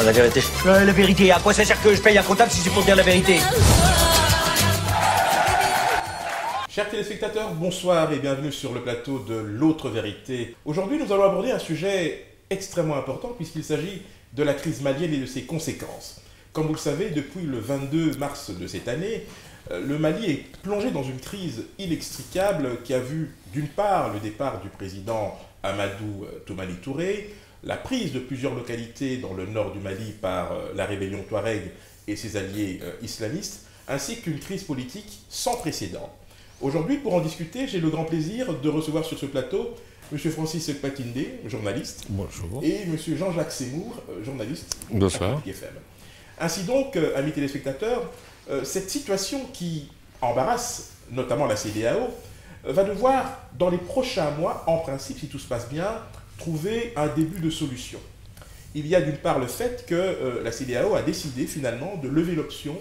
la vérité. La vérité, à quoi ça sert que je paye un comptable si c'est pour dire la vérité? Chers téléspectateurs, bonsoir et bienvenue sur le plateau de l'autre vérité. Aujourd'hui, nous allons aborder un sujet extrêmement important puisqu'il s'agit de la crise malienne et de ses conséquences. Comme vous le savez, depuis le 22 mars de cette année, le Mali est plongé dans une crise inextricable qui a vu d'une part le départ du président Amadou Toumani Touré, la prise de plusieurs localités dans le nord du Mali par la rébellion Touareg et ses alliés islamistes, ainsi qu'une crise politique sans précédent. Aujourd'hui, pour en discuter, j'ai le grand plaisir de recevoir sur ce plateau M. Francis Ekpatinde, journaliste. Bonjour. Et M. Jean-Jacques Seymour, journaliste. Bonsoir. À FM. Ainsi donc, amis téléspectateurs, cette situation qui embarrasse notamment la CEDEAO va devoir, dans les prochains mois, en principe, si tout se passe bien, trouver un début de solution. Il y a d'une part le fait que la CEDEAO a décidé finalement de lever l'option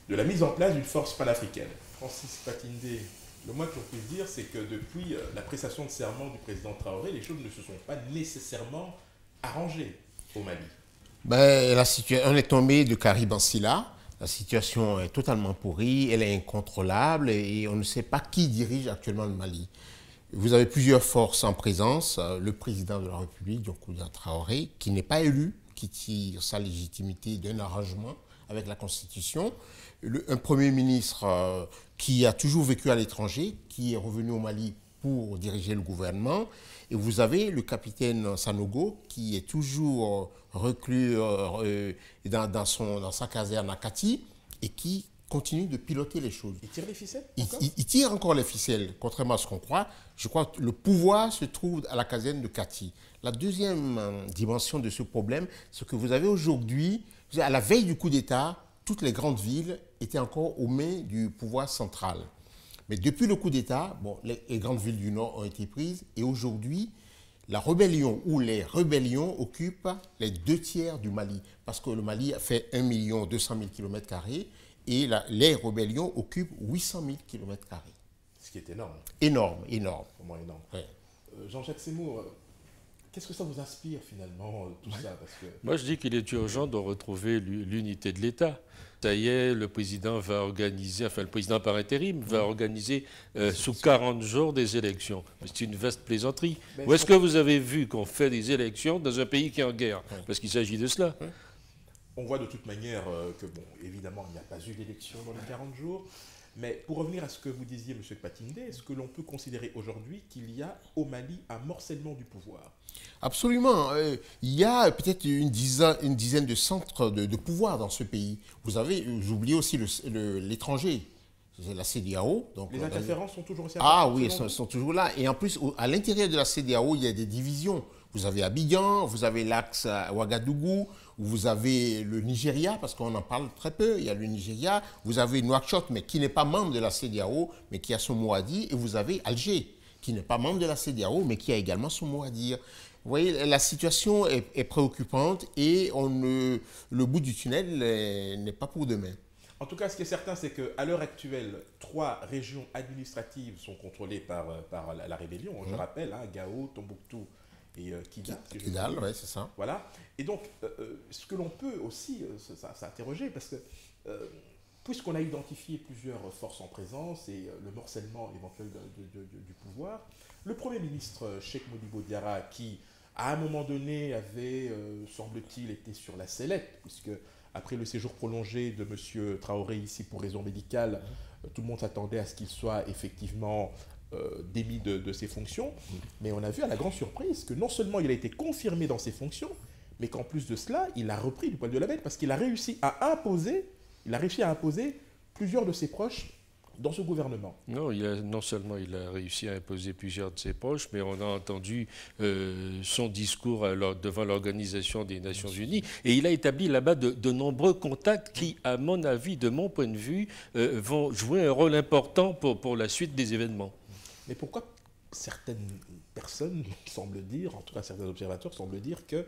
de la mise en place d'une force panafricaine. Francis Ekpatinde, le moins que l'on puisse dire, c'est que depuis la prestation de serment du président Traoré, les choses ne se sont pas nécessairement arrangées au Mali. On est tombé de Karim Ansila. La situation est totalement pourrie, elle est incontrôlable et on ne sait pas qui dirige actuellement le Mali. Vous avez plusieurs forces en présence. Le président de la République, Dioncounda Traoré, qui n'est pas élu, qui tire sa légitimité d'un arrangement avec la Constitution. Un Premier ministre qui a toujours vécu à l'étranger, qui est revenu au Mali pour diriger le gouvernement. Et vous avez le capitaine Sanogo qui est toujours reclus dans sa caserne à Kati et qui continue de piloter les choses. Il tire les ficelles il tire encore les ficelles, contrairement à ce qu'on croit. Je crois que le pouvoir se trouve à la caserne de Kati. La deuxième dimension de ce problème, c'est que vous avez aujourd'hui, à la veille du coup d'État, toutes les grandes villes étaient encore aux mains du pouvoir central. Mais depuis le coup d'État, les grandes villes du Nord ont été prises et aujourd'hui, la rébellion ou les rébellions occupent les 2/3 du Mali. Parce que le Mali fait 1 200 000 km² et les rébellions occupent 800 000 km². Ce qui est énorme. Énorme, énorme. Vraiment énorme. Ouais. Jean-Jacques Seymour, qu'est-ce que ça vous inspire finalement, tout ça parce que... Moi, je dis qu'il est urgent de retrouver l'unité de l'État. Ça y est, le président va organiser, enfin le président par intérim, va organiser sous 40 jours des élections. C'est une vaste plaisanterie. Où est-ce que vous avez vu qu'on fait des élections dans un pays qui est en guerre? Parce qu'il s'agit de cela. On voit de toute manière que, évidemment, il n'y a pas eu d'élection dans les 40 jours. Mais pour revenir à ce que vous disiez, M. Ekpatinde, est-ce que l'on peut considérer aujourd'hui qu'il y a au Mali un morcellement du pouvoir? Absolument. Il y a peut-être une dizaine de centres de pouvoir dans ce pays. Vous oubliez aussi l'étranger. C'est la CEDEAO. Donc, les interférences sont toujours aussi importantes. Ah oui, elles sont toujours là. Et en plus, à l'intérieur de la CEDEAO, il y a des divisions. Vous avez Abidjan, vous avez l'axe Ouagadougou, vous avez le Nigeria, parce qu'on en parle très peu, il y a le Nigeria, vous avez Nouakchott, mais qui n'est pas membre de la CEDEAO, mais qui a son mot à dire, et vous avez Alger, qui n'est pas membre de la CEDEAO, mais qui a également son mot à dire. Vous voyez, la situation est préoccupante et le bout du tunnel n'est pas pour demain. En tout cas, ce qui est certain, c'est qu'à l'heure actuelle, 3 régions administratives sont contrôlées par la rébellion. Je rappelle, Gao, Tombouctou et Kidal, oui, c'est ça. Voilà. Et donc, ce que l'on peut aussi s'interroger, parce que puisqu'on a identifié plusieurs forces en présence et le morcellement éventuel du pouvoir, le Premier ministre Cheikh Modibo Diarra, qui à un moment donné avait, semble-t-il, été sur la sellette, puisque après le séjour prolongé de M. Traoré ici pour raison médicale, tout le monde s'attendait à ce qu'il soit effectivement démis de ses fonctions. Mais on a vu à la grande surprise que non seulement il a été confirmé dans ses fonctions, mais qu'en plus de cela, il a repris du poil de la bête parce qu'il a réussi à imposer plusieurs de ses proches dans ce gouvernement. Non seulement il a réussi à imposer plusieurs de ses proches, mais on a entendu son discours devant l'Organisation des Nations Unies, et il a établi là-bas de nombreux contacts qui, à mon avis, de mon point de vue, vont jouer un rôle important pour la suite des événements. Mais pourquoi certaines personnes semblent dire, en tout cas certains observateurs semblent dire que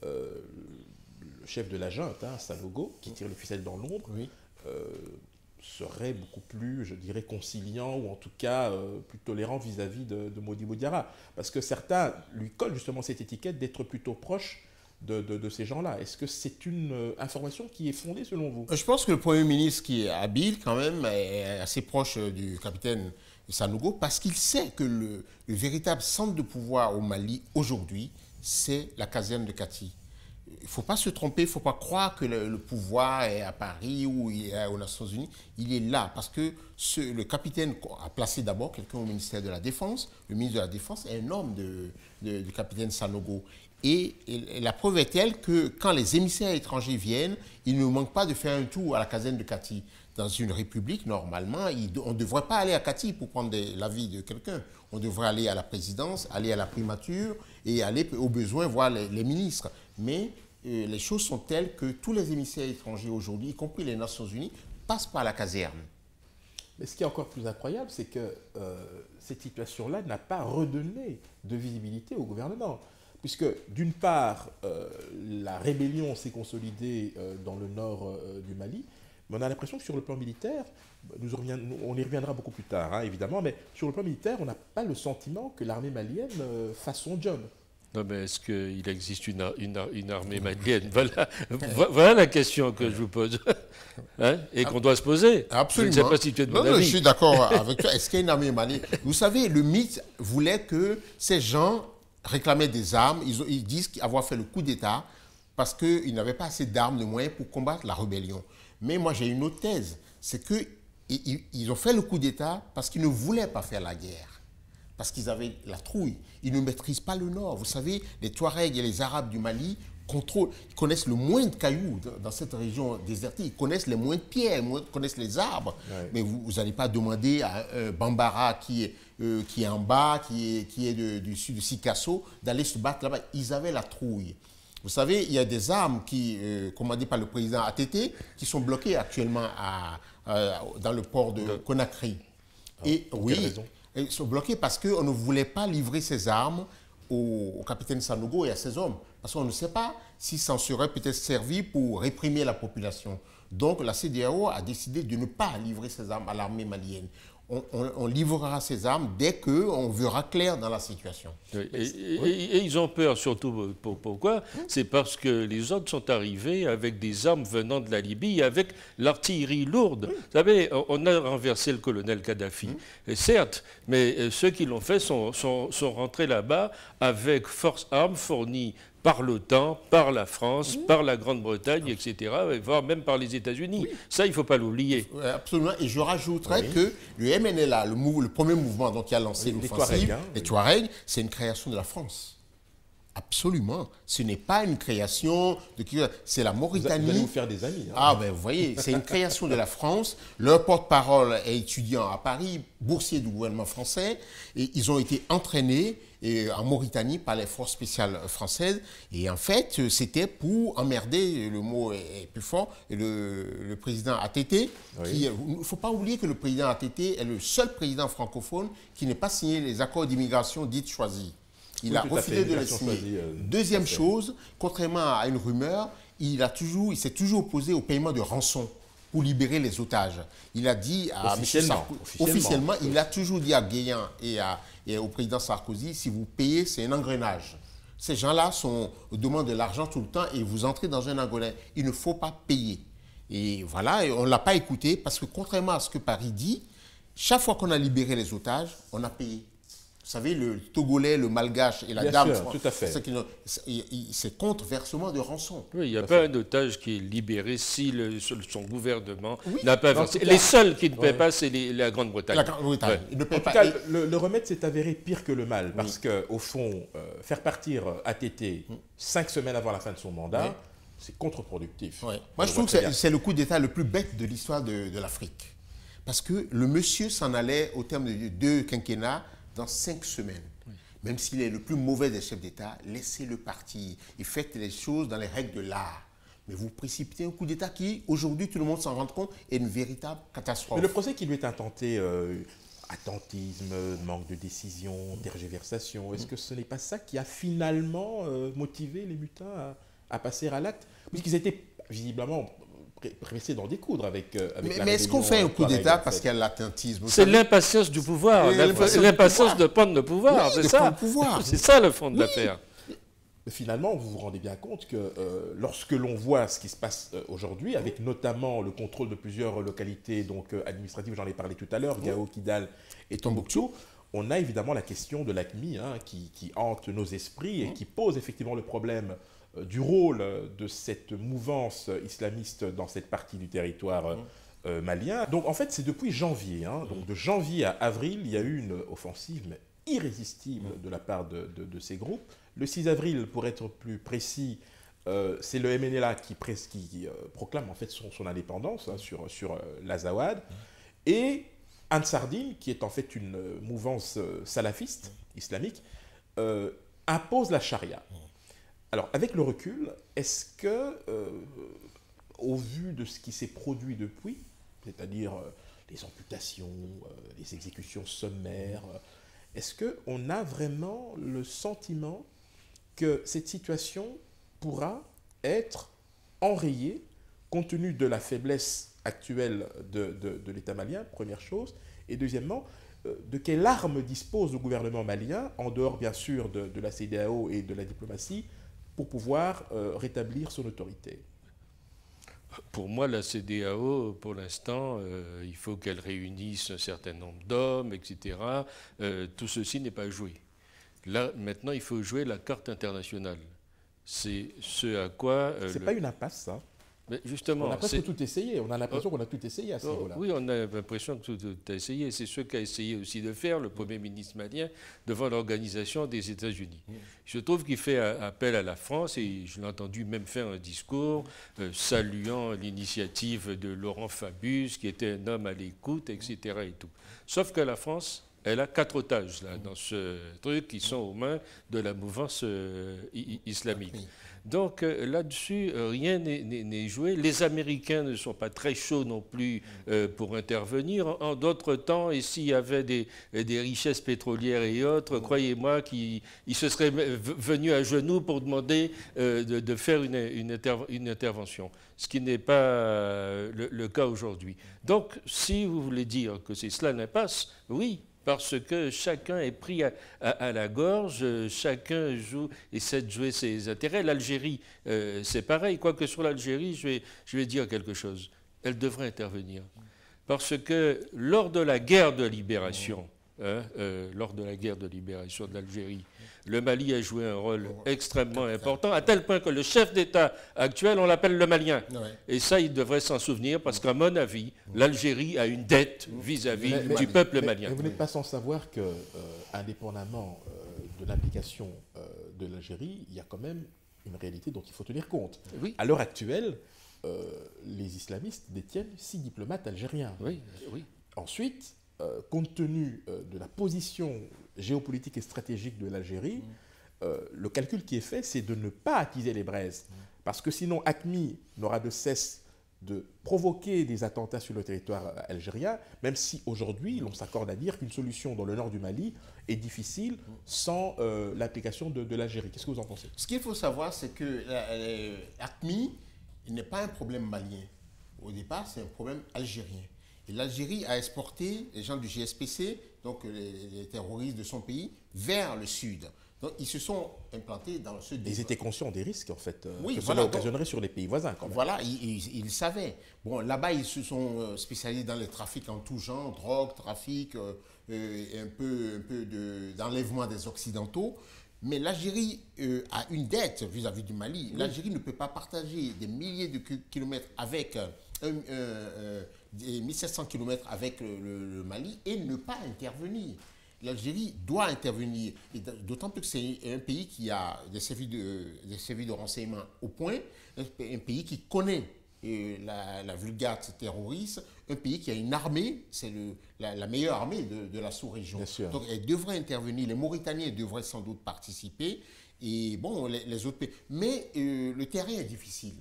le chef de la junte, Sanogo, qui tire le ficelle dans l'ombre, serait beaucoup plus, je dirais, conciliant ou en tout cas plus tolérant vis-à-vis de Modibo Diarra. Parce que certains lui collent justement cette étiquette d'être plutôt proche de ces gens-là. Est-ce que c'est une information qui est fondée selon vous? Je pense que le Premier ministre, qui est habile quand même, est assez proche du capitaine Sanogo, parce qu'il sait que le véritable centre de pouvoir au Mali aujourd'hui, c'est la caserne de Kati. Il ne faut pas se tromper, il ne faut pas croire que le pouvoir est à Paris ou il est aux Nations Unies. Il est là parce que le capitaine a placé d'abord quelqu'un au ministère de la Défense. Le ministre de la Défense est un homme du capitaine Sanogo. Et la preuve est telle que quand les émissaires étrangers viennent, il ne manque pas de faire un tour à la caserne de Kati. Dans une république, normalement, on ne devrait pas aller à Kati pour prendre l'avis de quelqu'un. On devrait aller à la présidence, aller à la primature et aller au besoin voir les ministres. Mais les choses sont telles que tous les émissaires étrangers aujourd'hui, y compris les Nations Unies, passent par la caserne. Mais ce qui est encore plus incroyable, c'est que cette situation-là n'a pas redonné de visibilité au gouvernement. Puisque, d'une part, la rébellion s'est consolidée dans le nord du Mali, mais on a l'impression que sur le plan militaire, on y reviendra beaucoup plus tard, hein, évidemment, mais sur le plan militaire, on n'a pas le sentiment que l'armée malienne fasse son job. Non, mais est-ce qu'il existe une armée malienne? Voilà la question que je vous pose. Hein? Et qu'on doit se poser. Absolument. Je ne sais pas si tu es de mon avis. Non, je suis d'accord avec toi. Est-ce qu'il y a une armée malienne? Vous savez, le mythe voulait que ces gens réclamaient des armes. Ils disent avoir fait le coup d'État parce qu'ils n'avaient pas assez d'armes, de moyens pour combattre la rébellion. Mais moi, j'ai une autre thèse. C'est qu'ils ont fait le coup d'État parce qu'ils ne voulaient pas faire la guerre. Parce qu'ils avaient la trouille. Ils ne maîtrisent pas le Nord. Vous savez, les Touaregs et les Arabes du Mali ils connaissent le moins de cailloux dans cette région désertique. Ils connaissent les moins de pierres, ils connaissent les arbres. Ouais. Mais vous n'allez pas demander à un Bambara qui est en bas, qui est du sud de Sikasso, d'aller se battre là-bas. Ils avaient la trouille. Vous savez, il y a des armes commandées par le président ATT qui sont bloquées actuellement dans le port de Conakry. Et oui, ils sont bloqués parce qu'on ne voulait pas livrer ces armes au capitaine Sanogo et à ses hommes. Parce qu'on ne sait pas si ça en serait peut-être servi pour réprimer la population. Donc la CEDEAO a décidé de ne pas livrer ces armes à l'armée malienne. On livrera ces armes dès qu'on verra clair dans la situation. Oui. Et ils ont peur surtout, pourquoi? C'est parce que les autres sont arrivés avec des armes venant de la Libye, avec l'artillerie lourde. Oui. Vous savez, on a renversé le colonel Kadhafi, certes, mais ceux qui l'ont fait sont rentrés là-bas avec force armes fournies par l'OTAN, par la France, par la Grande-Bretagne, etc., voire même par les États-Unis. Oui. Ça, il ne faut pas l'oublier. Absolument. Et je rajouterais que le MNLA, le premier mouvement qui a lancé l'offensive, les Touaregs, c'est une création de la France. Absolument. Ce n'est pas une création de qui. C'est la Mauritanie. Vous allez vous faire des amis. Hein. Ah ben vous voyez, c'est une création de la France. Leur porte-parole est étudiant à Paris, boursier du gouvernement français, et ils ont été entraînés en Mauritanie par les forces spéciales françaises. Et en fait, c'était pour emmerder, le mot est plus fort, le président ATT. Oui. Il ne faut pas oublier que le président ATT est le seul président francophone qui n'ait pas signé les accords d'immigration dites choisis. Il a refusé de les signer. Deuxième chose, contrairement à une rumeur, il s'est toujours opposé au paiement de rançon pour libérer les otages. Il a dit à officiellement, il a toujours dit à Guéant et au président Sarkozy, si vous payez, c'est un engrenage. Ces gens-là demandent de l'argent tout le temps et vous entrez dans un engrenage. Il ne faut pas payer. Et voilà, et on ne l'a pas écouté parce que contrairement à ce que Paris dit, chaque fois qu'on a libéré les otages, on a payé. Vous savez, le Togolais, le Malgache et la dame, tout à fait. C'est contre versement de rançon. Oui, il n'y a pas un otage qui est libéré si son gouvernement n'a pas versé. Les seuls qui ne paient pas, c'est la Grande-Bretagne. La Grande-Bretagne. En tout cas, le remède s'est avéré pire que le mal, parce qu'au fond, faire partir ATT 5 semaines avant la fin de son mandat, c'est contre-productif. Moi, je trouve que c'est le coup d'État le plus bête de l'histoire de l'Afrique. Parce que le monsieur s'en allait au terme de 2 quinquennats dans 5 semaines. Oui. Même s'il est le plus mauvais des chefs d'État, laissez-le partir et faites les choses dans les règles de l'art. Mais vous précipitez un coup d'État qui, aujourd'hui, tout le monde s'en rend compte, est une véritable catastrophe. Mais le procès qui lui est intenté, attentisme, manque de décision, tergiversation, est-ce que ce n'est pas ça qui a finalement motivé les mutins à passer à l'acte? Puisqu'ils étaient visiblement pressé d'en découdre avec mais est-ce qu'on fait un coup d'État parce qu'il y a l'attentisme? C'est l'impatience du pouvoir, l'impatience de prendre le pouvoir, c'est ça. C'est ça le fond de l'affaire. Finalement, vous vous rendez bien compte que lorsque l'on voit ce qui se passe aujourd'hui, avec notamment le contrôle de plusieurs localités donc, administratives, j'en ai parlé tout à l'heure, Gao, Kidal et Tombouctou, on a évidemment la question de l'AQMI qui hante nos esprits et qui pose effectivement le problème du rôle de cette mouvance islamiste dans cette partie du territoire malien. Donc en fait, c'est depuis janvier, donc de janvier à avril, il y a eu une offensive mais irrésistible de la part de ces groupes. Le 6 avril, pour être plus précis, c'est le MNLA qui proclame en fait son indépendance sur l'Azawad. Et Ansardine, qui est en fait une mouvance salafiste, islamique, impose la charia. Alors, avec le recul, est-ce que, au vu de ce qui s'est produit depuis, c'est-à-dire les amputations, les exécutions sommaires, est-ce qu'on a vraiment le sentiment que cette situation pourra être enrayée compte tenu de la faiblesse actuelle de l'État malien, première chose, et deuxièmement, de quelle arme dispose le gouvernement malien, en dehors bien sûr de la CEDEAO et de la diplomatie, pour pouvoir rétablir son autorité? Pour moi, la CEDEAO, pour l'instant, il faut qu'elle réunisse un certain nombre d'hommes, etc. Tout ceci n'est pas joué. Là, maintenant, il faut jouer la carte internationale. C'est ce à quoi... c'est pas une impasse, ça. Mais justement, on a presque tout essayé. On a l'impression qu'on a tout essayé à ce niveau-là. Oui, on a l'impression que tout a essayé. C'est ce qu'a essayé aussi de faire le Premier ministre malien devant l'Organisation des États-Unis. Je trouve qu'il fait appel à la France, et je l'ai entendu même faire un discours saluant l'initiative de Laurent Fabius, qui était un homme à l'écoute, etc. Et tout. Sauf que la France, elle a 4 otages là, dans ce truc qui sont aux mains de la mouvance islamique. Donc là-dessus, rien n'est joué. Les Américains ne sont pas très chauds non plus pour intervenir. En d'autres temps, et s'il y avait des richesses pétrolières et autres, croyez-moi qu'ils se seraient venus à genoux pour demander de faire une intervention, ce qui n'est pas le cas aujourd'hui. Donc, si vous voulez dire que c'est cela l'impasse, oui, parce que chacun est pris à la gorge, chacun essaie de jouer ses intérêts. L'Algérie, c'est pareil, quoique sur l'Algérie, je vais dire quelque chose. Elle devrait intervenir. Parce que lors de la guerre de libération, lors de la guerre de libération de l'Algérie, le Mali a joué un rôle extrêmement important, à tel point que le chef d'État actuel, on l'appelle le Malien. Et ça, il devrait s'en souvenir, parce qu'à mon avis, l'Algérie a une dette vis-à-vis du peuple malien. Mais vous n'êtes pas sans savoir que, indépendamment de l'implication de l'Algérie, il y a quand même une réalité dont il faut tenir compte. Oui. À l'heure actuelle, les islamistes détiennent 6 diplomates algériens. Oui, oui. Ensuite, compte tenu de la position géopolitique et stratégique de l'Algérie, le calcul qui est fait, c'est de ne pas attiser les braises. Parce que sinon, AQMI n'aura de cesse de provoquer des attentats sur le territoire algérien, même si aujourd'hui, l'on s'accorde à dire qu'une solution dans le nord du Mali est difficile sans l'application de l'Algérie. Qu'est-ce que vous en pensez? Ce qu'il faut savoir, c'est que AQMI n'est pas un problème malien. Au départ, c'est un problème algérien. Et l'Algérie a exporté les gens du GSPC, donc les terroristes de son pays, vers le sud. Donc ils se sont implantés dans le sud. Ils étaient conscients des risques, en fait, oui, que voilà, cela occasionnerait sur les pays voisins, quand même. Voilà, ils savaient. Bon, là-bas, ils se sont spécialisés dans les trafics en tout genre, drogue, trafic, et un peu d'enlèvement des Occidentaux. Mais l'Algérie a une dette vis-à-vis du Mali. Oui. L'Algérie ne peut pas partager des milliers de kilomètres avec... 1700 km avec le Mali et ne pas intervenir. L'Algérie doit intervenir, d'autant plus que c'est un pays qui a des services de renseignement au point, un pays qui connaît la vulgate terroriste, un pays qui a une armée, c'est la meilleure armée de la sous-région. Donc elle devrait intervenir, les Mauritaniens devraient sans doute participer, et bon, les autres pays. Mais le terrain est difficile.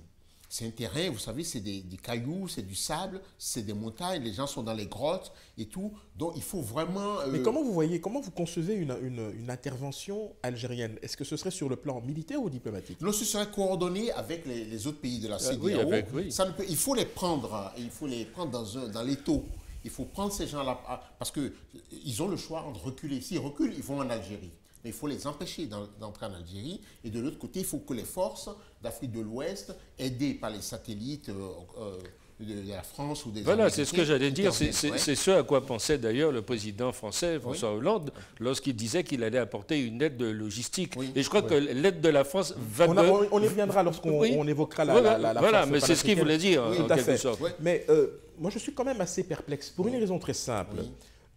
C'est un terrain, vous savez, c'est des cailloux, c'est du sable, c'est des montagnes, les gens sont dans les grottes et tout. Donc il faut vraiment... Mais comment vous concevez une intervention algérienne? Est-ce que ce serait sur le plan militaire ou diplomatique? Non, ce serait coordonné avec les autres pays de la CEDEAO. Oui. Il faut les prendre, dans l'étau. Il faut prendre ces gens-là, parce qu'ils ont le choix de reculer. S'ils reculent, ils vont en Algérie. mais il faut les empêcher d'entrer en Algérie. Et de l'autre côté, il faut que les forces d'Afrique de l'Ouest, aidées par les satellites de la France ou des Voilà, c'est ce que j'allais dire. interviennent. C'est ce à quoi pensait d'ailleurs le président français, François Hollande, lorsqu'il disait qu'il allait apporter une aide logistique. Oui. Et je crois que l'aide de la France va... On y reviendra lorsqu'on on évoquera la Voilà, force mais c'est ce qu'il voulait dire, Oui, en tout à quelque fait. sorte. Mais moi, je suis quand même assez perplexe, pour une raison très simple.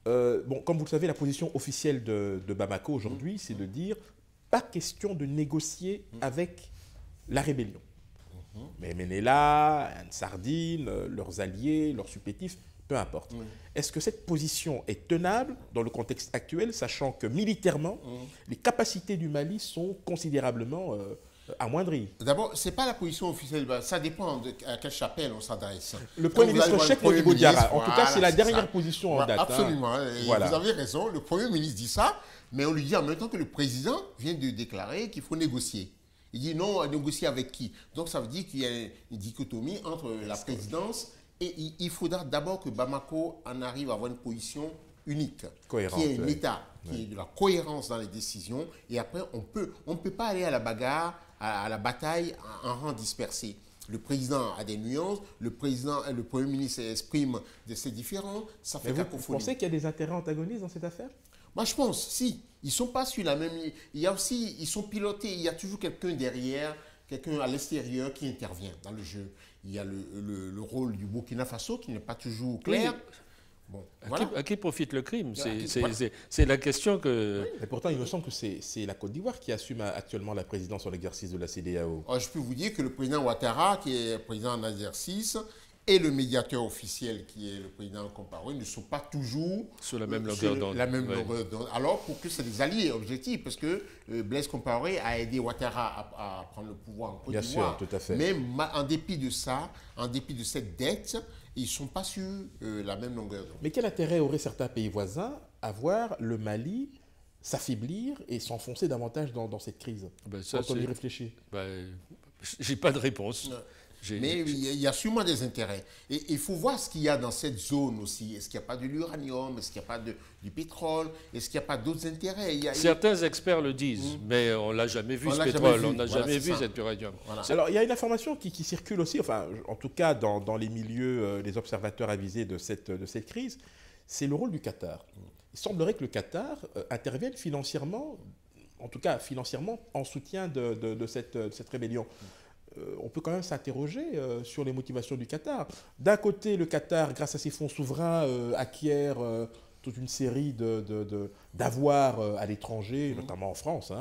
Bon, comme vous le savez, la position officielle de Bamako aujourd'hui, c'est de dire pas question de négocier avec la rébellion. Mais Menela, Sardine, leurs alliés, leurs supplétifs, peu importe. Est-ce que cette position est tenable dans le contexte actuel, sachant que militairement, les capacités du Mali sont considérablement amoindries? D'abord, ce n'est pas la position officielle, ça dépend à quelle chapelle on s'adresse. Le Premier ministre Cheikh Modibo Diarra, en tout cas, c'est la dernière position en date. Absolument, Voilà. Vous avez raison, le Premier ministre dit ça, mais on lui dit en même temps que le président vient de déclarer qu'il faut négocier. Il dit non, à négocier avec qui? Donc ça veut dire qu'il y a une dichotomie entre la présidence et il faudra d'abord que Bamako en arrive à avoir une position unique, Cohérente, qui est un État, qui est de la cohérence dans les décisions. Et après, on ne peut pas aller à la bagarre, à la bataille en rang dispersé. Le président a des nuances, le Premier ministre exprime de ses différends, ça fait cacophonie. Vous pensez qu'il y a des intérêts antagonistes dans cette affaire? Moi, je pense, si. Ils ne sont pas sur la même ligne. Il y a aussi, ils sont pilotés. Il y a toujours quelqu'un derrière, quelqu'un à l'extérieur qui intervient dans le jeu. Il y a le rôle du Burkina Faso qui n'est pas toujours clair. Oui. Bon, À qui profite le crime? C'est la question que... Oui. Mais pourtant, il me semble que c'est la Côte d'Ivoire qui assume actuellement la présidence en exercice de la CEDEAO. Je peux vous dire que le président Ouattara, qui est président en exercice, et le médiateur officiel, qui est le président Compaoré, ne sont pas toujours sur la même longueur d'onde. Longueur d'onde. Alors, pour que c'est des alliés objectifs, parce que Blaise Compaoré a aidé Ouattara à prendre le pouvoir en Côte d'Ivoire. Bien sûr, tout à fait. Mais en dépit de ça, en dépit de cette dette, ils ne sont pas sur la même longueur d'onde. Mais quel intérêt auraient certains pays voisins à voir le Mali s'affaiblir et s'enfoncer davantage dans cette crise, quand on y réfléchit? J'ai pas de réponse. Non. Mais il y a sûrement des intérêts. Et il faut voir ce qu'il y a dans cette zone aussi. Est-ce qu'il n'y a pas de l'uranium? Est-ce qu'il n'y a pas du pétrole? Est-ce qu'il n'y a pas d'autres intérêts? Certains experts le disent, mais on ne l'a jamais vu, ce pétrole. On n'a jamais vu cet uranium. Voilà. Alors, il y a une information qui circule aussi, enfin, en tout cas dans les milieux, les observateurs avisés de cette crise, c'est le rôle du Qatar. Il semblerait que le Qatar intervienne financièrement, en tout cas financièrement, en soutien de cette rébellion. On peut quand même s'interroger sur les motivations du Qatar. D'un côté, le Qatar, grâce à ses fonds souverains, acquiert toute une série d'avoirs à l'étranger, notamment en France,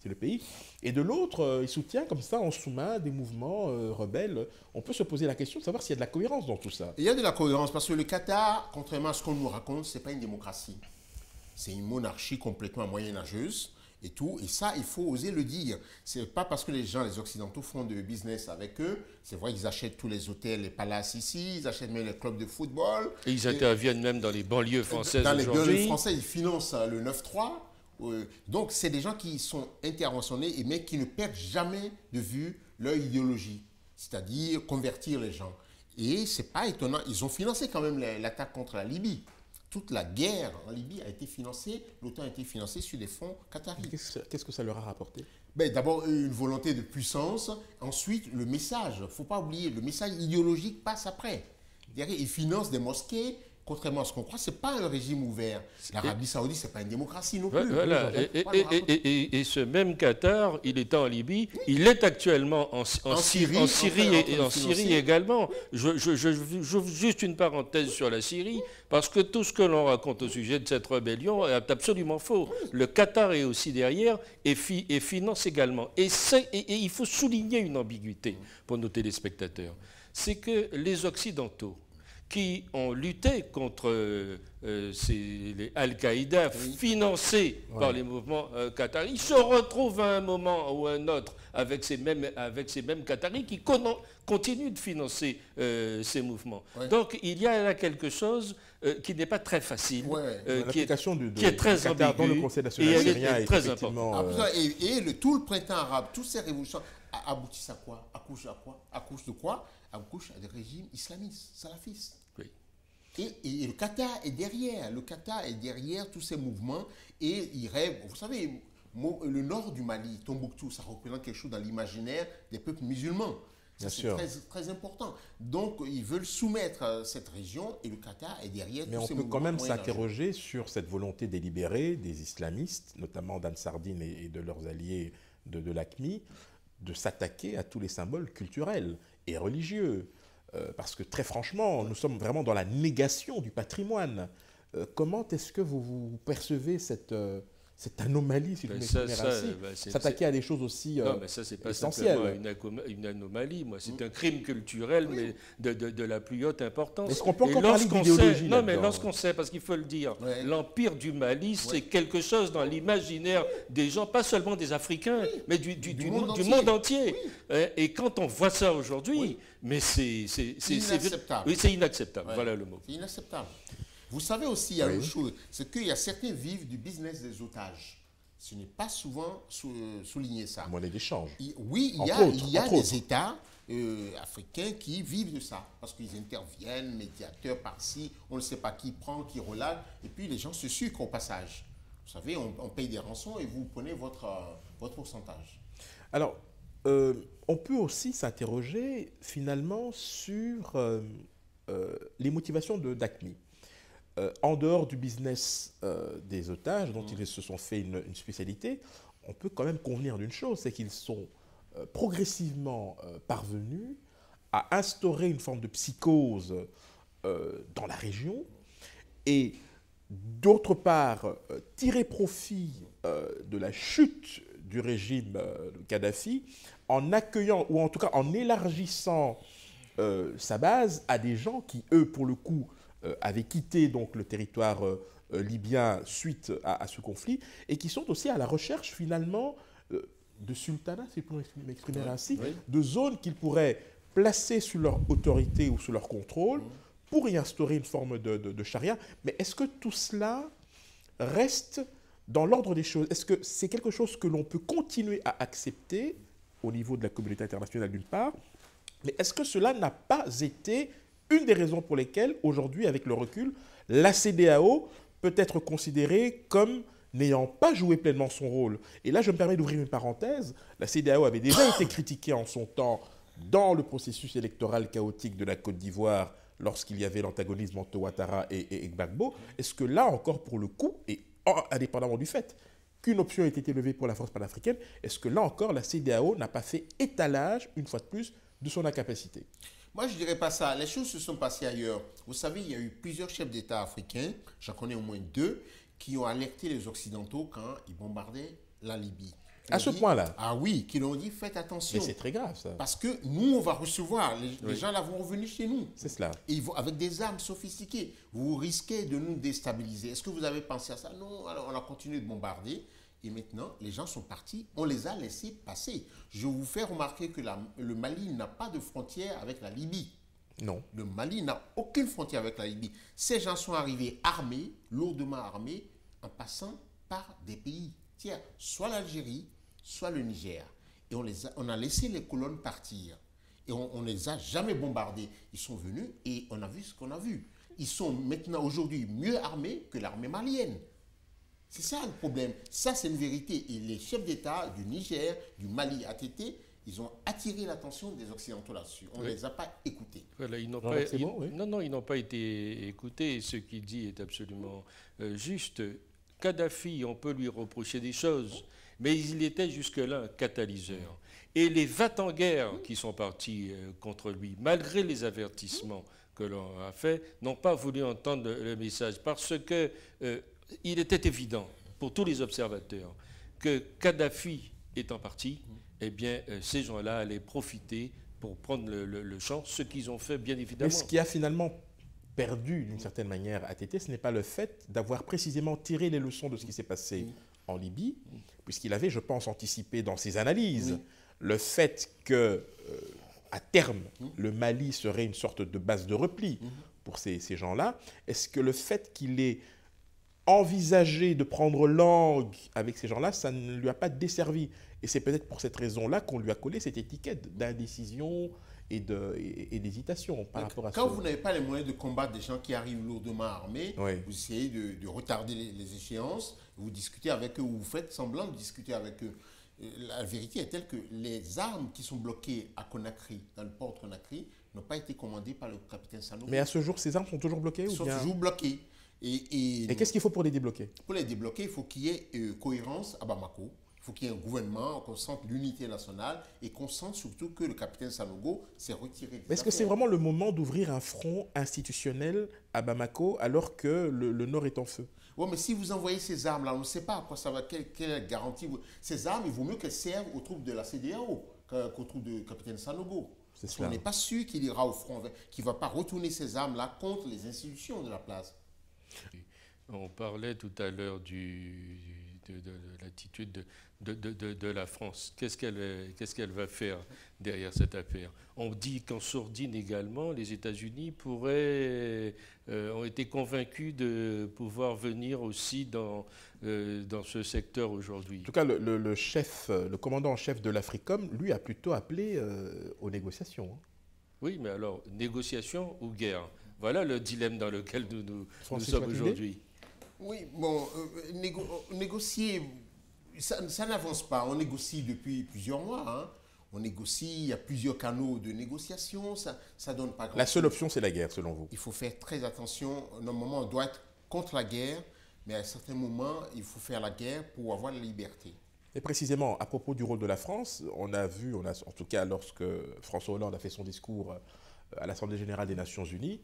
c'est le pays. Et de l'autre, il soutient comme ça, en sous-main, des mouvements rebelles. On peut se poser la question de savoir s'il y a de la cohérence dans tout ça. Il y a de la cohérence, parce que le Qatar, contrairement à ce qu'on nous raconte, ce n'est pas une démocratie. C'est une monarchie complètement moyenâgeuse. Et tout, et ça, il faut oser le dire. C'est pas parce que les Occidentaux font de business avec eux, c'est vrai qu'ils achètent tous les hôtels, les palaces ici, ils achètent même les clubs de football. Et ils interviennent même dans les banlieues françaises aujourd'hui. Dans les banlieues françaises, ils financent le 9-3. Donc, c'est des gens qui sont interventionnés, mais qui ne perdent jamais de vue leur idéologie, c'est-à-dire convertir les gens. Et c'est pas étonnant, ils ont financé quand même l'attaque contre la Libye. Toute la guerre en Libye a été financée, l'OTAN a été financée sur des fonds qataris. Qu'est-ce que ça leur a rapporté? D'abord, une volonté de puissance. Ensuite, le message. Il ne faut pas oublier, le message idéologique passe après. Derrière, ils financent des mosquées. Contrairement à ce qu'on croit, ce n'est pas un régime ouvert. L'Arabie Saoudite, ce n'est pas une démocratie non plus. Voilà. Et ce même Qatar, il est en Libye, il est actuellement en Syrie également. J'ouvre juste une parenthèse sur la Syrie, parce que tout ce que l'on raconte au sujet de cette rébellion est absolument faux. Le Qatar est aussi derrière et finance également. Et il faut souligner une ambiguïté pour nos téléspectateurs. C'est que les Occidentaux, qui ont lutté contre les Al-Qaïda financés par les mouvements qataris, se retrouvent à un moment ou à un autre avec ces mêmes Qataris qui continuent de financer ces mouvements. Ouais. Donc il y a là quelque chose qui n'est pas très facile, qui est très ambigu, dans le Conseil national syrien est très important. Et tout le printemps arabe, toutes ces révolutions aboutissent à quoi? Accouchent de quoi? Accouchent à des régimes islamistes, salafistes. Oui. Et le Qatar est derrière. Le Qatar est derrière tous ces mouvements et il rêve. Vous savez, le nord du Mali, Tombouctou, ça représente quelque chose dans l'imaginaire des peuples musulmans. C'est très, très important. Donc, ils veulent soumettre cette région et le Qatar est derrière. Mais on peut quand même s'interroger sur cette volonté délibérée des islamistes, notamment d'Ansardine et de leurs alliés de l'AQMI, de s'attaquer à tous les symboles culturels et religieux. Parce que très franchement, nous sommes vraiment dans la négation du patrimoine. Comment est-ce que vous percevez cette anomalie, si je m'exprime ainsi, s'attaquer à des choses aussi non, mais ça, c'est pas essentielles. Simplement une anomalie, c'est un crime culturel, mais de la plus haute importance. Est-ce qu'on peut encore parler d'idéologie? Non, mais lorsqu'on sait, parce qu'il faut le dire, l'empire du Mali, c'est quelque chose dans l'imaginaire des gens, pas seulement des Africains, mais du monde entier. Et quand on voit ça aujourd'hui, mais c'est inacceptable. Oui, c'est inacceptable, voilà le mot. C'est inacceptable. Vous savez aussi, il y a une chose, c'est qu'il y a certains vivent du business des otages. Ce n'est pas souvent souligné ça. Monnaie d'échange. Oui, il y a des États africains qui vivent de ça, parce qu'ils interviennent, médiateurs par-ci, on ne sait pas qui prend, qui relâche, et puis les gens se sucrent au passage. Vous savez, on paye des rançons et vous prenez votre pourcentage. Alors, on peut aussi s'interroger finalement sur les motivations d'AQMI. En dehors du business des otages, dont ils se sont fait une spécialité, on peut quand même convenir d'une chose, c'est qu'ils sont progressivement parvenus à instaurer une forme de psychose dans la région et d'autre part tirer profit de la chute du régime de Kadhafi en accueillant ou en tout cas en élargissant sa base à des gens qui, eux, pour le coup, avaient quitté donc, le territoire libyen suite à ce conflit et qui sont aussi à la recherche finalement de sultanats, si je peux m'exprimer ainsi, de zones qu'ils pourraient placer sous leur autorité ou sous leur contrôle pour y instaurer une forme de charia. Mais est-ce que tout cela reste dans l'ordre des choses? Est-ce que c'est quelque chose que l'on peut continuer à accepter au niveau de la communauté internationale d'une part, mais est-ce que cela n'a pas été une des raisons pour lesquelles, aujourd'hui, avec le recul, la CEDEAO peut être considérée comme n'ayant pas joué pleinement son rôle? Et là, je me permets d'ouvrir une parenthèse. La CEDEAO avait déjà été critiquée en son temps dans le processus électoral chaotique de la Côte d'Ivoire lorsqu'il y avait l'antagonisme entre Ouattara et Gbagbo. Est-ce que là, encore pour le coup, et indépendamment du fait qu'une option ait été levée pour la force panafricaine, est-ce que là encore, la CEDEAO n'a pas fait étalage, une fois de plus, de son incapacité? Moi, je ne dirais pas ça. Les choses se sont passées ailleurs. Vous savez, il y a eu plusieurs chefs d'État africains, j'en connais au moins 2, qui ont alerté les Occidentaux quand ils bombardaient la Libye. À ce point-là? Ah oui, qui leur ont dit, faites attention. Mais c'est très grave, ça. Parce que nous, on va recevoir, les gens là vont revenir chez nous. C'est cela. Et ils vont, avec des armes sophistiquées. Vous risquez de nous déstabiliser. Est-ce que vous avez pensé à ça? Non, alors on a continué de bombarder. Et maintenant, les gens sont partis, on les a laissés passer. Je vous fais remarquer que le Mali n'a pas de frontière avec la Libye. Non. Le Mali n'a aucune frontière avec la Libye. Ces gens sont arrivés armés, lourdement armés, en passant par des pays tiers, soit l'Algérie, soit le Niger. Et on a laissé les colonnes partir. Et on ne les a jamais bombardés. Ils sont venus et on a vu ce qu'on a vu. Ils sont maintenant, aujourd'hui, mieux armés que l'armée malienne. C'est ça le problème. Ça, c'est une vérité. Et les chefs d'État du Niger, du Mali, ATT, ils ont attiré l'attention des Occidentaux là-dessus. On ne les a pas écoutés. Voilà, ils n'ont pas été écoutés. Ce qu'il dit est absolument juste. Kadhafi, on peut lui reprocher des choses, mais il était jusque-là un catalyseur. Et les va-t-en-guerre qui sont partis contre lui, malgré les avertissements que l'on a faits, n'ont pas voulu entendre le message parce que il était évident pour tous les observateurs que Kadhafi étant parti, eh bien, ces gens-là allaient profiter pour prendre le champ, ce qu'ils ont fait bien évidemment. Mais ce qui a finalement perdu d'une certaine manière ATT, ce n'est pas le fait d'avoir précisément tiré les leçons de ce qui s'est passé en Libye, puisqu'il avait, je pense, anticipé dans ses analyses le fait que, à terme, le Mali serait une sorte de base de repli pour ces gens-là. Est-ce que le fait qu'il ait envisagé de prendre langue avec ces gens-là, ça ne lui a pas desservi? Et c'est peut-être pour cette raison-là qu'on lui a collé cette étiquette d'indécision et d'hésitation par rapport à ça. Quand vous n'avez pas les moyens de combattre des gens qui arrivent lourdement armés, Oui. vous essayez de retarder les échéances, vous discutez avec eux, ou vous faites semblant de discuter avec eux. La vérité est telle que les armes qui sont bloquées à Conakry, dans le port de Conakry, n'ont pas été commandées par le capitaine Sanogo. Mais à ce jour, ces armes sont toujours bloquées Ils ou sont bien... toujours bloquées. Et qu'est-ce qu'il faut pour les débloquer? pour les débloquer, il faut qu'il y ait cohérence à Bamako. Il faut qu'il y ait un gouvernement, qu'on sente l'unité nationale et qu'on sente surtout que le capitaine Sanogo s'est retiré. Mais est-ce que c'est vraiment le moment d'ouvrir un front institutionnel à Bamako alors que le Nord est en feu? Oui, mais si vous envoyez ces armes-là, on ne sait pas à quoi ça va, quelle garantie. Ces armes, il vaut mieux qu'elles servent aux troupes de la CEDEAO qu'aux troupes du capitaine Sanogo. Parce qu'on n'est pas sûr qu'il ira au front, qu'il ne va pas retourner ces armes-là contre les institutions de la place. On parlait tout à l'heure de l'attitude de la France. Qu'est-ce qu'elle va faire derrière cette affaire? On dit qu'en sourdine également, les États-Unis ont été convaincus de pouvoir venir aussi dans ce secteur aujourd'hui. En tout cas, le commandant en chef de l'Africom, lui, a plutôt appelé aux négociations. Oui, mais alors, négociation ou guerre? Voilà le dilemme dans lequel nous sommes aujourd'hui. Oui, bon, négocier, ça n'avance pas. On négocie depuis plusieurs mois. Hein. On négocie, il y a plusieurs canaux de négociation, ça ne donne pas grand-chose. La seule option, c'est la guerre, selon vous? Il faut faire très attention. Normalement, on doit être contre la guerre, mais à un certain moment, il faut faire la guerre pour avoir la liberté. Et précisément, à propos du rôle de la France, on a vu, en tout cas lorsque François Hollande a fait son discours à l'Assemblée générale des Nations Unies,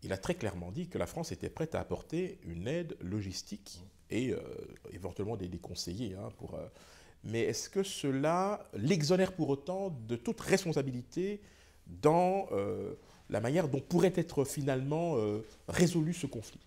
il a très clairement dit que la France était prête à apporter une aide logistique et éventuellement des conseillers. Hein, mais est-ce que cela l'exonère pour autant de toute responsabilité dans la manière dont pourrait être finalement résolu ce conflit?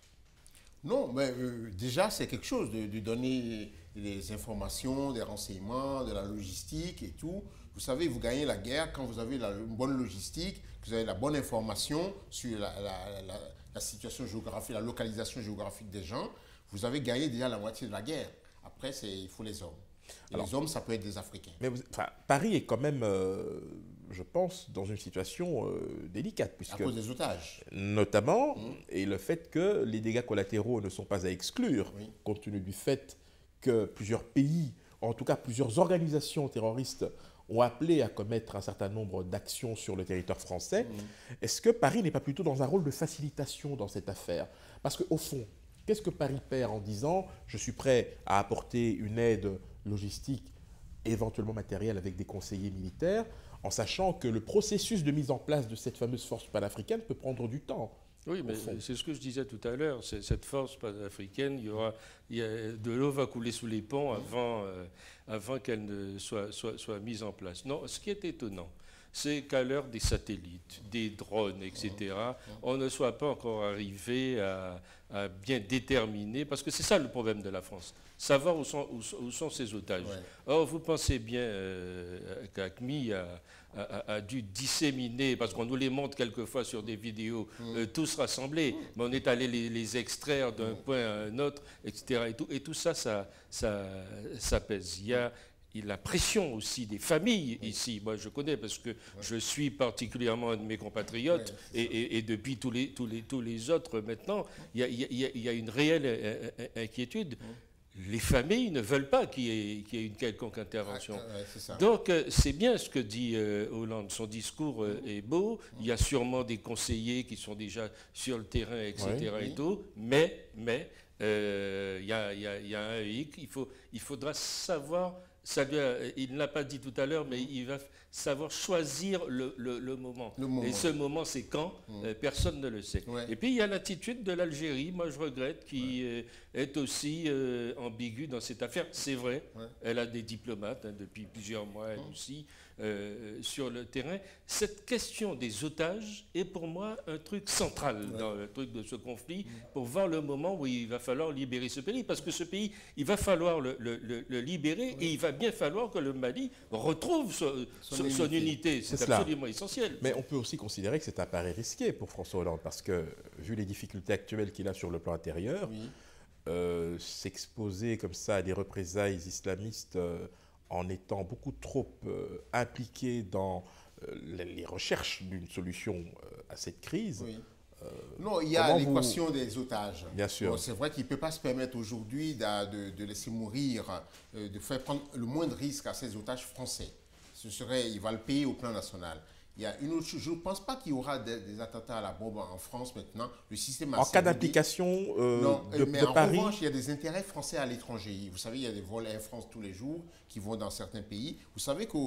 Non, mais déjà, c'est quelque chose de donner des informations, des renseignements, de la logistique et tout. Vous savez, vous gagnez la guerre quand vous avez une bonne logistique, que vous avez la bonne information sur la situation géographique, la localisation géographique des gens. Vous avez gagné déjà la moitié de la guerre. Après, il faut les hommes. Et les hommes, ça peut être des Africains. Mais Paris est quand même, je pense, dans une situation délicate. À cause des otages. Notamment, et le fait que les dégâts collatéraux ne sont pas à exclure, compte tenu du fait que plusieurs pays, en tout cas plusieurs organisations terroristes, ont appelé à commettre un certain nombre d'actions sur le territoire français. Est-ce que Paris n'est pas plutôt dans un rôle de facilitation dans cette affaire? Parce qu'au fond, qu'est-ce que Paris perd en disant « je suis prêt à apporter une aide logistique, éventuellement matérielle avec des conseillers militaires », en sachant que le processus de mise en place de cette fameuse force panafricaine peut prendre du temps? Oui, mais c'est ce que je disais tout à l'heure. Cette force panafricaine, de l'eau va couler sous les ponts avant qu'elle ne soit mise en place. Non, ce qui est étonnant, c'est qu'à l'heure des satellites, des drones, etc., on ne soit pas encore arrivé à bien déterminer, parce que c'est ça le problème de la France, savoir où sont ses otages. Ouais. Or, vous pensez bien qu'AQMI a dû disséminer, parce qu'on nous les montre quelquefois sur des vidéos, tous rassemblés, mais on est allé les extraire d'un point à un autre, etc. Et tout ça, ça pèse. Il y a la pression aussi des familles ici. Moi, je connais parce que je suis particulièrement un de mes compatriotes et depuis tous les autres maintenant, il y a une réelle inquiétude. Les familles ne veulent pas qu'il y ait une quelconque intervention. Donc, c'est bien ce que dit Hollande. Son discours est beau. Il y a sûrement des conseillers qui sont déjà sur le terrain, etc. Et tout. Mais il y a un hic. Il faudra savoir... il ne l'a pas dit tout à l'heure, mais il va savoir choisir le moment. Et ce moment, c'est quand? Personne ne le sait. Et puis, il y a l'attitude de l'Algérie, moi je regrette, qui est aussi ambiguë dans cette affaire. C'est vrai, elle a des diplomates depuis plusieurs mois, elle aussi, sur le terrain. Cette question des otages est pour moi un truc central dans le truc de ce conflit, pour voir le moment où il va falloir libérer ce pays. Parce que ce pays, il va falloir le libérer et il va bien falloir que le Mali retrouve son unité. C'est absolument essentiel. Mais on peut aussi considérer que c'est un pari risqué pour François Hollande, parce que, vu les difficultés actuelles qu'il a sur le plan intérieur, s'exposer comme ça à des représailles islamistes en étant beaucoup trop impliqué dans les recherches d'une solution à cette crise. Oui. Non, il y a Comment l'équation des otages. Bien sûr. Bon, c'est vrai qu'il ne peut pas se permettre aujourd'hui de laisser mourir, de faire prendre le moindre risque à ces otages français. Il va le payer au plan national. Il y a une autre chose, je ne pense pas qu'il y aura des attentats à la bombe en France maintenant. Le système En cas d'application mais de en Paris. revanche, il y a des intérêts français à l'étranger. Vous savez, il y a des vols Air France tous les jours qui vont dans certains pays. Vous savez que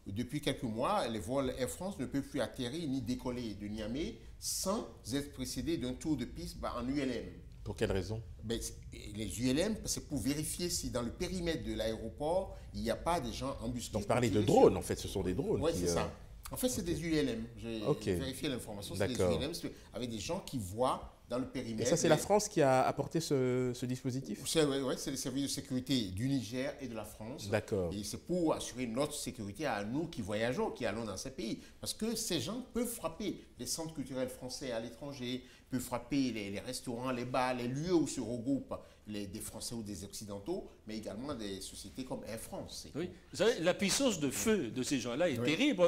depuis quelques mois, les vols Air France ne peuvent plus atterrir ni décoller de Niamey sans être précédés d'un tour de piste en ULM. Pour quelle raison? Les ULM, c'est pour vérifier si dans le périmètre de l'aéroport, il n'y a pas des gens embusqués. Donc parler de drones, en fait, ce sont des drones. Oui, c'est ça. En fait, c'est des ULM. J'ai vérifié l'information. C'est des ULM avec des gens qui voient dans le périmètre. Et ça, c'est la France qui a apporté ce dispositif? Oui, c'est les services de sécurité du Niger et de la France. D'accord. Et c'est pour assurer notre sécurité à nous qui voyageons, qui allons dans ces pays. Parce que ces gens peuvent frapper les centres culturels français à l'étranger, peuvent frapper les restaurants, les bars, les lieux où se regroupent des Français ou des Occidentaux, mais également des sociétés comme Air France. Oui. Vous savez, la puissance de feu de ces gens-là est terrible.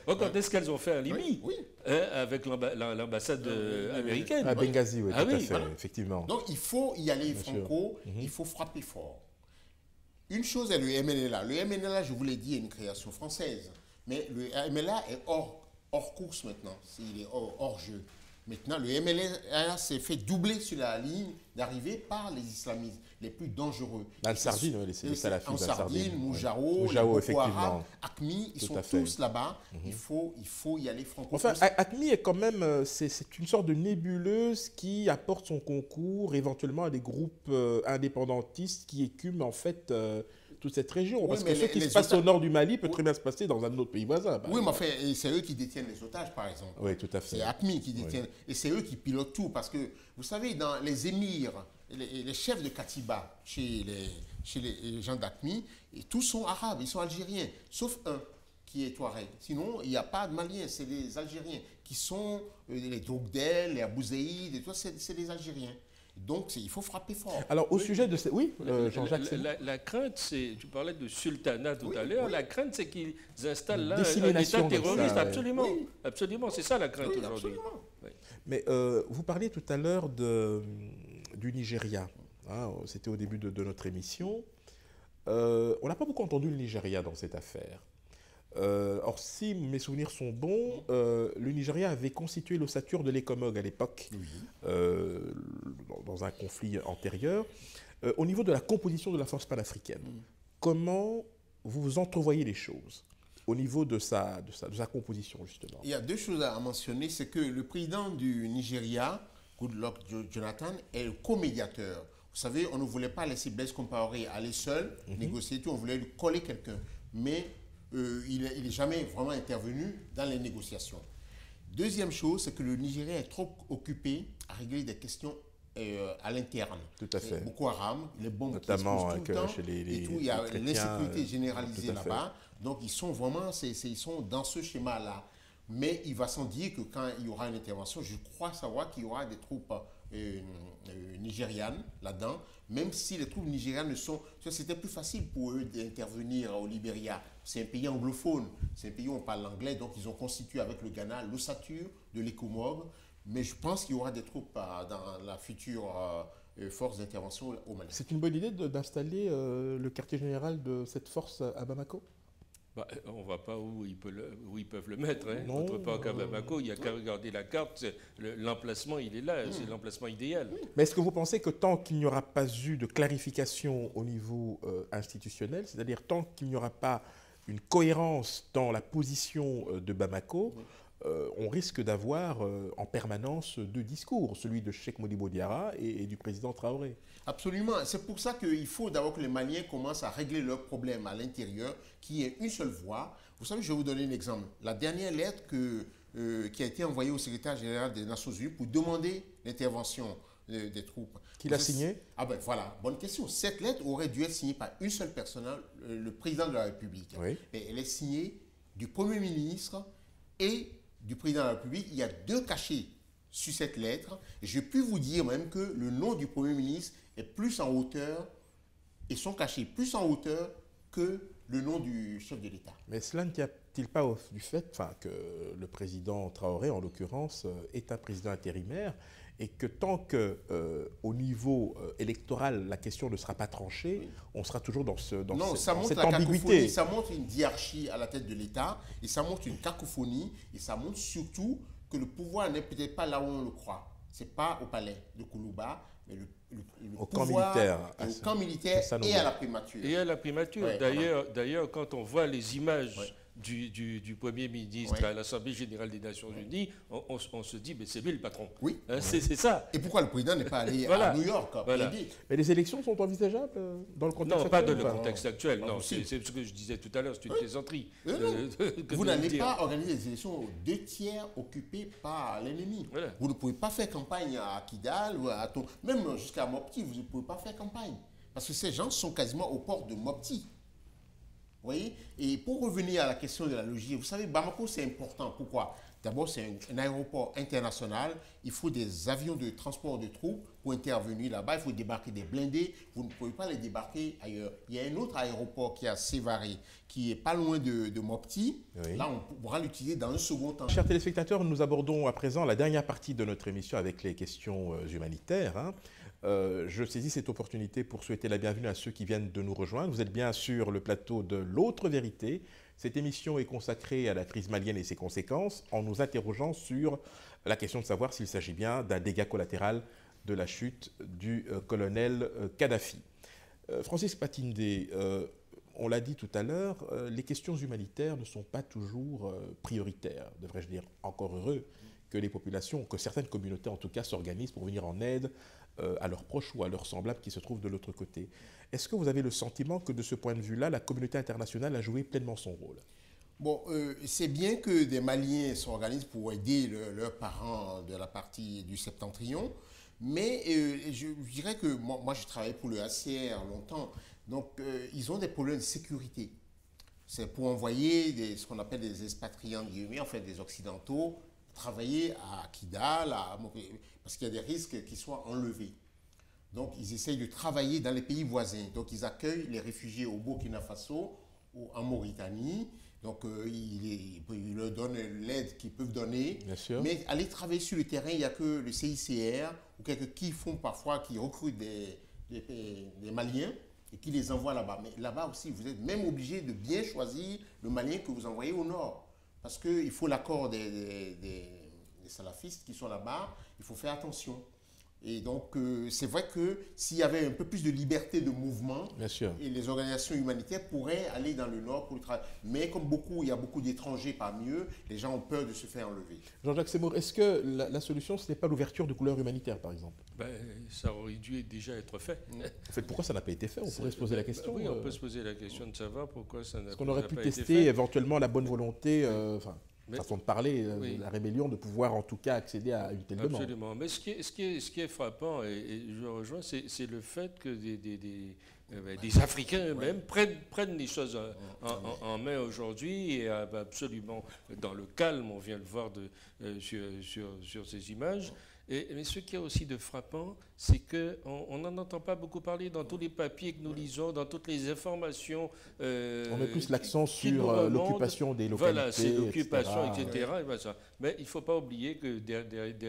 Regardez ce qu'elles ont fait en Libye, avec l'ambassade américaine. À Benghazi, oui, tout à fait, voilà. effectivement. Donc il faut y aller franco, il faut frapper fort. Une chose est le MNLA. Le MNLA, je vous l'ai dit, est une création française. Mais le MNLA est hors course maintenant. Il est hors jeu. Maintenant, le MNLA s'est fait doubler sur la ligne d'arrivée par les islamistes les plus dangereux. Al-Sardine, les salafistes Al-Sardine, Moujao, Moujao, Boko Haram, AQMI, ils sont tous là-bas. Il faut y aller franco. Enfin, AQMI est quand même, c'est une sorte de nébuleuse qui apporte son concours éventuellement à des groupes indépendantistes qui écument en fait toute cette région. Parce que ce qui se passe au nord du Mali peut très bien se passer dans un autre pays voisin. Oui, mais enfin, c'est eux qui détiennent les otages, par exemple. Oui, tout à fait. C'est AQMI qui détiennent. Et c'est eux qui pilotent tout. Parce que, vous savez, dans les émirs, les chefs de Katiba, chez les gens d'AQMI, tous sont arabes, ils sont algériens, sauf un qui est Touareg. Sinon, il n'y a pas de Maliens, c'est les Algériens qui sont les Drogdel, les Abouzeïd, et tout ça, c'est les Algériens. Donc, il faut frapper fort. Alors, au sujet de... Oui, Jean-Jacques. La crainte, c'est... Tu parlais de sultanat tout à l'heure. La crainte, c'est qu'ils installent là un Dissémination État terroriste. ça, absolument. Oui. Absolument. C'est ça la crainte aujourd'hui. Oui. Mais vous parliez tout à l'heure du Nigeria. Hein, c'était au début de notre émission. On n'a pas beaucoup entendu le Nigeria dans cette affaire. Or, si mes souvenirs sont bons, le Nigeria avait constitué l'ossature de l'ECOMOG à l'époque, dans un conflit antérieur. Au niveau de la composition de la force panafricaine, comment vous entrevoyez les choses au niveau de sa composition, justement? Il y a deux choses à mentionner. C'est que le président du Nigeria, Goodluck Jonathan, est le co-médiateur. Vous savez, on ne voulait pas laisser Blaise Compaoré aller seul, négocier tout, on voulait lui coller quelqu'un. Mais il n'est jamais vraiment intervenu dans les négociations. Deuxième chose, c'est que le Nigeria est trop occupé à régler des questions à l'interne. Tout à fait. Boko Haram, les bombes notamment qui explosent tout le temps, chez les et tout, il y a chrétiens, l'insécurité généralisée tout à fait. là-bas. Donc ils sont vraiment, ils sont dans ce schéma-là. Mais il va sans dire que quand il y aura une intervention, je crois savoir qu'il y aura des troupes nigérianes là-dedans, même si les troupes nigérianes ne sont... C'était plus facile pour eux d'intervenir au Libéria. C'est un pays anglophone, c'est un pays où on parle l'anglais, donc ils ont constitué avec le Ghana l'ossature de l'ECOMOG. Mais je pense qu'il y aura des troupes dans la future force d'intervention au Mali. C'est une bonne idée d'installer le quartier général de cette force à Bamako? On ne voit pas où ils peuvent le mettre. Hein. Non, Autre part qu'à Bamako, il n'y a qu'à regarder la carte. L'emplacement, il est là. C'est l'emplacement idéal. Mais est-ce que vous pensez que tant qu'il n'y aura pas eu de clarification au niveau institutionnel, c'est-à-dire tant qu'il n'y aura pas une cohérence dans la position de Bamako, on risque d'avoir en permanence deux discours, celui de Cheikh Modibo Diarra et du président Traoré? Absolument. C'est pour ça qu'il faut d'abord que les Maliens commencent à régler leurs problèmes à l'intérieur, qu'il y ait une seule voix. Vous savez, je vais vous donner un exemple. La dernière lettre qui a été envoyée au secrétaire général des Nations Unies pour demander l'intervention des troupes. Qui l'a signée? Ah ben voilà, bonne question. Cette lettre aurait dû être signée par une seule personne, le président de la République. Oui. Et elle est signée du Premier ministre et du président de la République. Il y a deux cachets sur cette lettre. Et je peux vous dire même que le nom du Premier ministre est plus en hauteur, et son cachet plus en hauteur que le nom du chef de l'État. Mais cela ne tient profite-t-il pas du fait que le président Traoré, en l'occurrence, est un président intérimaire et que tant qu'au niveau électoral, la question ne sera pas tranchée, on sera toujours dans cette ambiguïté. Ça montre une diarchie à la tête de l'État, et ça montre une cacophonie, et ça montre surtout que le pouvoir n'est peut-être pas là où on le croit. Ce n'est pas au palais de Koulouba, mais le pouvoir au camp militaire et à la primature. Et à la primature. Ouais, d'ailleurs, quand on voit les images du Premier ministre à l'Assemblée générale des Nations Unies, on se dit, mais c'est lui le patron. Oui. C'est ça. Et pourquoi le président n'est pas allé à New York? Mais les élections sont envisageables dans le contexte actuel? Non, pas dans le contexte actuel. Non, c'est ce que je disais tout à l'heure, c'est une plaisanterie. Vous n'allez pas organiser des élections 2/3 occupées par l'ennemi. Voilà. Vous ne pouvez pas faire campagne à Kidal, ou même jusqu'à Mopti, vous ne pouvez pas faire campagne. Parce que ces gens sont quasiment aux portes de Mopti. Vous voyez? Et pour revenir à la question de la logistique, vous savez, Bamako, c'est important. Pourquoi? D'abord, c'est un aéroport international. Il faut des avions de transport de troupes pour intervenir là-bas. Il faut débarquer des blindés. Vous ne pouvez pas les débarquer ailleurs. Il y a un autre aéroport qui est à Sévaré, qui est pas loin de Mopti. Oui. Là, on pourra l'utiliser dans un second temps. Chers téléspectateurs, nous abordons à présent la dernière partie de notre émission avec les questions humanitaires. Je saisis cette opportunité pour souhaiter la bienvenue à ceux qui viennent de nous rejoindre. Vous êtes bien sur le plateau de L'Autre Vérité. Cette émission est consacrée à la crise malienne et ses conséquences en nous interrogeant sur la question de savoir s'il s'agit bien d'un dégât collatéral de la chute du colonel Kadhafi. Francis Patindé, on l'a dit tout à l'heure, les questions humanitaires ne sont pas toujours prioritaires, devrais-je dire. Encore heureux que les populations, que certaines communautés en tout cas s'organisent pour venir en aide à leurs proches ou à leurs semblables qui se trouvent de l'autre côté. Est-ce que vous avez le sentiment que de ce point de vue-là, la communauté internationale a joué pleinement son rôle? Bon, c'est bien que des Maliens s'organisent pour aider leurs parents de la partie du septentrion, mais je dirais que moi je travaille pour le HCR longtemps, donc ils ont des problèmes de sécurité. C'est pour envoyer ce qu'on appelle des expatriants, en fait des Occidentaux, travailler à Kidal, parce qu'il y a des risques qu'ils soient enlevés. Donc, ils essayent de travailler dans les pays voisins. Donc, ils accueillent les réfugiés au Burkina Faso, en Mauritanie. Donc, ils leur donnent l'aide qu'ils peuvent donner. Bien sûr. Mais aller travailler sur le terrain, il n'y a que le CICR ou quelqu'un qui recrutent des Maliens et qui les envoient là-bas. Mais là-bas aussi, vous êtes même obligé de bien choisir le Malien que vous envoyez au nord. Parce qu'il faut l'accord des salafistes qui sont là-bas, il faut faire attention. Et donc, c'est vrai que s'il y avait un peu plus de liberté de mouvement, et les organisations humanitaires pourraient aller dans le nord pour le travail. Mais comme il y a beaucoup d'étrangers parmi eux, les gens ont peur de se faire enlever. Jean-Jacques Seymour, est-ce que la solution, ce n'est pas l'ouverture de couleurs humanitaires, par exemple? Ça aurait dû déjà être fait. En fait, pourquoi ça n'a pas été fait? On pourrait se poser la question. Oui, on peut se poser la question de savoir pourquoi ça n'a pas été fait. Est-ce qu'on aurait pu tester éventuellement la bonne volonté, façon de parler, la rébellion, de pouvoir en tout cas accéder à une telle demande. Absolument. Mais ce qui est frappant, et je rejoins, c'est le fait que des Africains eux-mêmes prennent les choses en main aujourd'hui et absolument dans le calme, on vient le voir sur ces images. Mais ce qui est aussi de frappant, c'est qu'on n'en entend pas beaucoup parler dans tous les papiers que nous lisons, dans toutes les informations. On met plus l'accent sur l'occupation des localités. Voilà, c'est l'occupation, etc. Mais il ne faut pas oublier que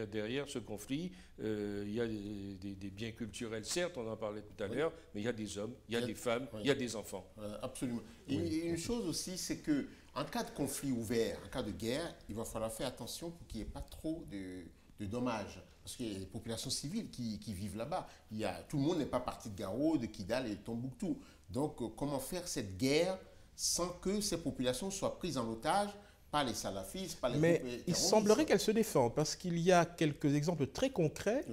derrière ce conflit, il y a des biens culturels, certes, on en parlait tout à l'heure, mais il y a des hommes, il y a des femmes, il y a des enfants. Absolument. Et une chose aussi, c'est qu'en cas de conflit ouvert, en cas de guerre, il va falloir faire attention pour qu'il n'y ait pas trop de dommages, parce qu'il y a des populations civiles qui vivent là-bas. Tout le monde n'est pas parti de Gao, de Kidal et de Tombouctou. Donc, comment faire cette guerre sans que ces populations soient prises en otage par les salafistes, par les groupes terroristes? Il semblerait qu'elles se défendent, parce qu'il y a quelques exemples très concrets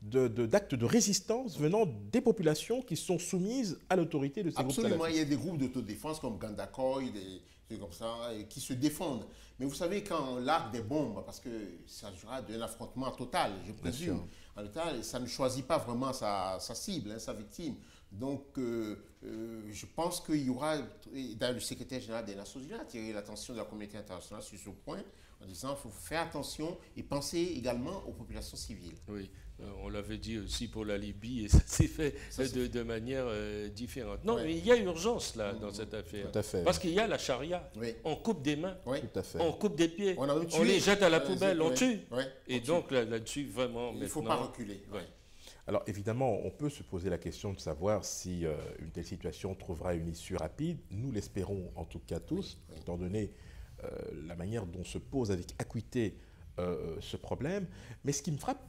d'actes de résistance venant des populations qui sont soumises à l'autorité de ces groupes salafistes. Absolument, il y a des groupes d'autodéfense comme Gandakoy, des trucs comme ça, qui se défendent. Mais vous savez, quand on largue des bombes, parce que ça sera d'un affrontement total, je présume, en total, ça ne choisit pas vraiment sa cible, sa victime. Donc, je pense qu'il y aura, dans le secrétaire général des Nations Unies, attirer l'attention de la communauté internationale sur ce point, en disant qu'il faut faire attention et penser également aux populations civiles. Oui, on l'avait dit aussi pour la Libye et ça s'est fait de manière différente. Non, mais il y a urgence là dans cette affaire. Tout à fait. Parce qu'il y a la charia. Oui. On coupe des mains, Tout à fait. on coupe des pieds, On on les jette à la poubelle, on tue. Oui, Et donc là-dessus, vraiment, il ne faut pas reculer. Ouais. Alors évidemment, on peut se poser la question de savoir si une telle situation trouvera une issue rapide. Nous l'espérons en tout cas tous, étant donné la manière dont se pose avec acuité ce problème. Mais ce qui me frappe,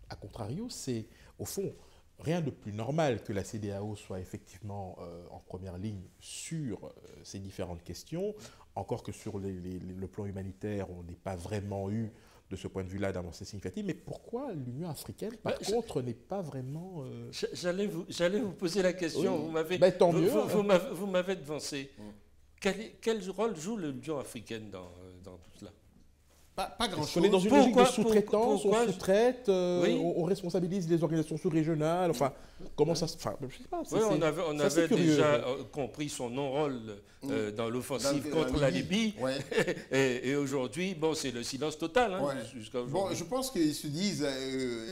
à contrario, c'est au fond rien de plus normal que la CEDEAO soit effectivement en première ligne sur ces différentes questions, encore que sur le plan humanitaire, on n'ait pas vraiment eu de ce point de vue-là d'avancée significative. Mais pourquoi l'Union africaine, par contre, n'est pas vraiment... J'allais vous poser la question. Oui. Tant mieux. Vous m'avez devancé. Quel rôle joue l'Union africaine dans tout cela? Pas grand-chose. On est dans une logique de sous-traitance, on pourquoi sous-traite, oui. on responsabilise les organisations sous-régionales, enfin, comment ça se... Enfin, je sais pas, oui, on avait déjà compris son non-rôle dans l'offensive contre la Libye, et aujourd'hui, bon, c'est le silence total, jusqu'à aujourd'hui. Bon, je pense qu'ils se disent...